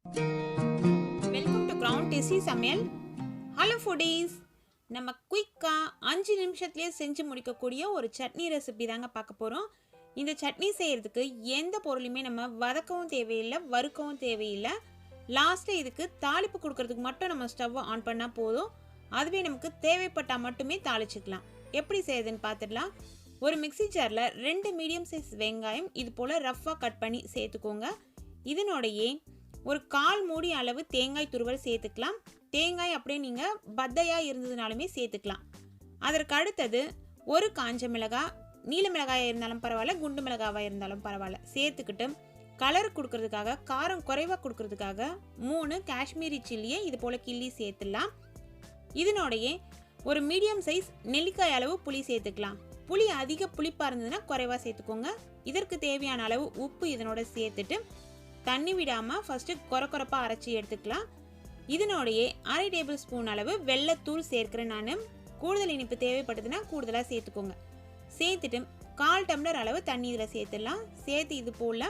Welcome to ground tasty சமையல். Hello foodies, நம்ம குயிக்காக 5 நிமிஷத்துலேயே செஞ்சு முடிக்கக்கூடிய ஒரு சட்னி ரெசிபி தாங்க பார்க்க போகிறோம். இந்த சட்னி செய்கிறதுக்கு எந்த பொருளையுமே நம்ம வதக்கவும் தேவையில்லை, வறுக்கவும் தேவையில்லை. லாஸ்ட்டில் இதுக்கு தாளிப்பு கொடுக்கறதுக்கு மட்டும் நம்ம ஸ்டவ்வை ஆன் பண்ணால் போதும். அதுவே நமக்கு தேவைப்பட்டால் மட்டுமே தாளிச்சிக்கலாம். எப்படி செய்யுதுன்னு பார்த்துடலாம். ஒரு மிக்ஸி ஜாரில் 2 மீடியம் சைஸ் வெங்காயம் இது போல் ரஃப்பாக கட் பண்ணி சேர்த்துக்கோங்க. இதனோடையே ஒரு 1/4 மூடி அளவு தேங்காய் துருவல் சேர்த்துக்கலாம். தேங்காய் அப்படியே நீங்கள் பத்தையாக இருந்ததுனாலுமே சேர்த்துக்கலாம். அதற்கு அடுத்தது ஒரு காஞ்ச மிளகாய், நீல மிளகாயாக இருந்தாலும் பரவாயில்ல, குண்டு மிளகாவாக இருந்தாலும் பரவாயில்ல சேர்த்துக்கிட்டு கலர் கொடுக்கறதுக்காக, காரம் குறைவாக கொடுக்கறதுக்காக 3 காஷ்மீரி சில்லியை இது போல் கிள்ளி சேர்த்துடலாம். இதனோடையே ஒரு மீடியம் சைஸ் நெல்லிக்காய் அளவு புளி சேர்த்துக்கலாம். புளி அதிக புளிப்பாக இருந்ததுன்னா குறைவாக சேர்த்துக்கோங்க. இதற்கு தேவையான அளவு உப்பு இதனோட சேர்த்துட்டு தண்ணி விடாமல் ஃபஸ்ட்டு கொரப்பாக அரைச்சி எடுத்துக்கலாம். இதனோடையே 1/2 டேபிள் ஸ்பூன் அளவு வெள்ளைத்தூள் சேர்க்கிறேன். நான் கூடுதல் இனிப்பு தேவைப்படுதுன்னா கூடுதலாக சேர்த்துக்கோங்க. சேர்த்துட்டு 1/4 டம்ளர் அளவு தண்ணி இதில் சேர்த்துடலாம். சேர்த்து இது போல்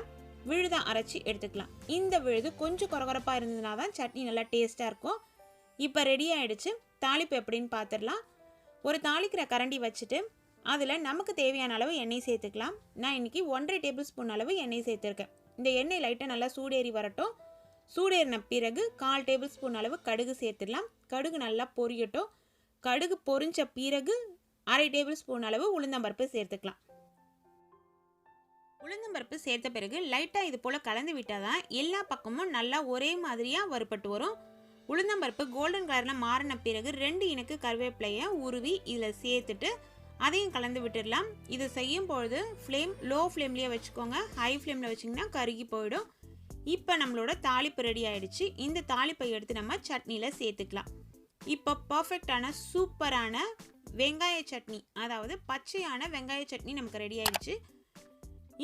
விழுதாக அரைச்சி எடுத்துக்கலாம். இந்த விழுது கொஞ்சம் கொரப்பாக இருந்ததுனா தான் சட்னி நல்லா டேஸ்ட்டாக இருக்கும். இப்போ ரெடி ஆகிடுச்சு. தாளிப்பு எப்படின்னு பார்த்துடலாம். ஒரு தாளிக்கிற கரண்டி வச்சுட்டு அதில் நமக்கு தேவையான அளவு எண்ணெய் சேர்த்துக்கலாம். நான் இன்றைக்கி 1/2 டேபிள் ஸ்பூன் அளவு எண்ணெய் சேர்த்துருக்கேன். இந்த எண்ணெய் லைட்டாக நல்லா சூடேறி வரட்டும். சூடேறின பிறகு 1/4 டேபிள் ஸ்பூன் அளவு கடுகு சேர்த்துடலாம். கடுகு நல்லா பொரியட்டும். கடுகு பொரிஞ்ச பிறகு 1/2 டேபிள் ஸ்பூன் அளவு உளுந்தம்பருப்பு சேர்த்துக்கலாம். உளுந்தம்பருப்பு சேர்த்த பிறகு லைட்டாக இது போல் கலந்து விட்டால் தான் எல்லா பக்கமும் நல்லா ஒரே மாதிரியாக வறுபட்டு வரும். உளுந்தம்பருப்பு கோல்டன் கலரில் மாறின பிறகு 2 இனுக்கு கருவேப்பிலையை உருவி இதில் சேர்த்துட்டு அதையும் கலந்து விட்டுடலாம். இது செய்யும் பொழுது ஃப்ளேம் லோ ஃப்ளேம்லேயே வச்சுக்கோங்க. ஹை ஃப்ளேமில் வச்சிங்கன்னா கருகி போயிடும். இப்போ நம்மளோட தாளிப்பு ரெடி ஆகிடுச்சு. இந்த தாளிப்பை எடுத்து நம்ம சட்னியில் சேர்த்துக்கலாம். இப்போ பர்ஃபெக்டான சூப்பரான வெங்காய சட்னி, அதாவது பச்சையான வெங்காய சட்னி நமக்கு ரெடி ஆகிடுச்சு.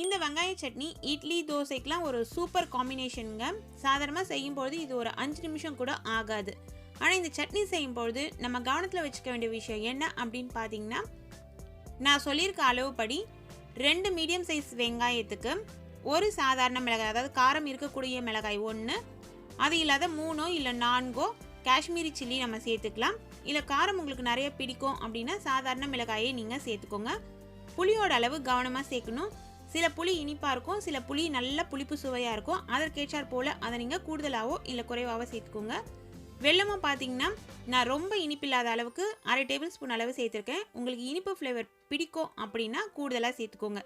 இந்த வெங்காய சட்னி இட்லி தோசைக்கெலாம் ஒரு சூப்பர் காம்பினேஷனுங்க. சாதாரணமாக செய்யும்பொழுது இது ஒரு 5 நிமிஷம் கூட ஆகாது. ஆனால் இந்த சட்னி செய்யும்பொழுது நம்ம கவனத்தில் வச்சுக்க வேண்டிய விஷயம் என்ன அப்படின்னு பார்த்தீங்கன்னா, நான் சொல்லியிருக்க அளவுப்படி 2 மீடியம் சைஸ் வெங்காயத்துக்கு ஒரு சாதாரண மிளகாய், அதாவது காரம் இருக்கக்கூடிய மிளகாய் 1, அது இல்லாத 3 இல்லை 4 காஷ்மீரி சில்லி நம்ம சேர்த்துக்கலாம். இல்லை காரம் உங்களுக்கு நிறைய பிடிக்கும் அப்படின்னா சாதாரண மிளகாயை நீங்கள் சேர்த்துக்கோங்க. புளியோட அளவு கவனமாக சேர்க்கணும். சில புளி இனிப்பாக இருக்கும், சில புளி நல்ல புளிப்பு சுவையாக இருக்கும். அதற்கேற்றாற் போல் அதை நீங்கள் கூடுதலாகவோ இல்லை குறைவாகவோ சேர்த்துக்கோங்க. வெல்லமும் பார்த்தீங்கன்னா நான் ரொம்ப இனிப்பில்லாத அளவுக்கு 1/2 டேபிள் ஸ்பூன் அளவு சேர்த்துருக்கேன். உங்களுக்கு இனிப்பு ஃப்ளேவர் பிடிக்கும் அப்படின்னா கூடுதலாக சேர்த்துக்கோங்க.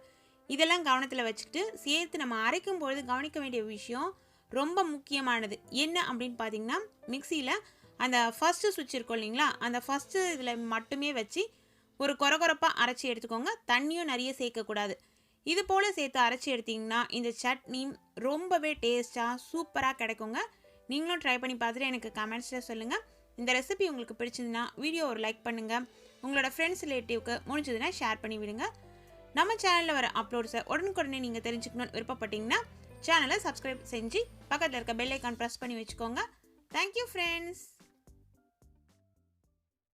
இதெல்லாம் கவனத்தில் வச்சுக்கிட்டு சேர்த்து நம்ம அரைக்கும் பொழுது கவனிக்க வேண்டிய விஷயம் ரொம்ப முக்கியமானது என்ன அப்படின்னு பார்த்தீங்கன்னா, மிக்சியில் அந்த ஃபஸ்ட்டு சுவிட்ச் இருக்கும் இல்லைங்களா, அந்த ஃபஸ்ட்டு இதில் மட்டுமே வச்சு ஒரு கொரப்பாக அரைச்சி எடுத்துக்கோங்க. தண்ணியும் நிறைய சேர்க்கக்கூடாது. இது போல் சேர்த்து அரைச்சி எடுத்திங்கன்னா இந்த சட்னி ரொம்பவே டேஸ்ட்டாக சூப்பராக கிடைக்குங்க. நீங்களும் ட்ரை பண்ணி பார்த்துட்டு எனக்கு கமெண்ட்ஸில் சொல்லுங்கள். இந்த ரெசிபி உங்களுக்கு பிடிச்சிருந்துன்னா வீடியோ ஒரு லைக் பண்ணுங்கள். உங்களோட ஃப்ரெண்ட்ஸ் ரிலேட்டிவ்க்கு முடிஞ்சதுன்னா ஷேர் பண்ணி விடுங்க. நம்ம சேனலில் வர அப்லோட்ஸை உடனுக்குடனே நீங்கள் தெரிஞ்சுக்கணும்னு விருப்பப்பட்டீங்கன்னா சேனலை சப்ஸ்கிரைப் செஞ்சு பக்கத்தில் இருக்க பெல் ஐக்கான் ப்ரெஸ் பண்ணி வச்சுக்கோங்க. Thank you friends.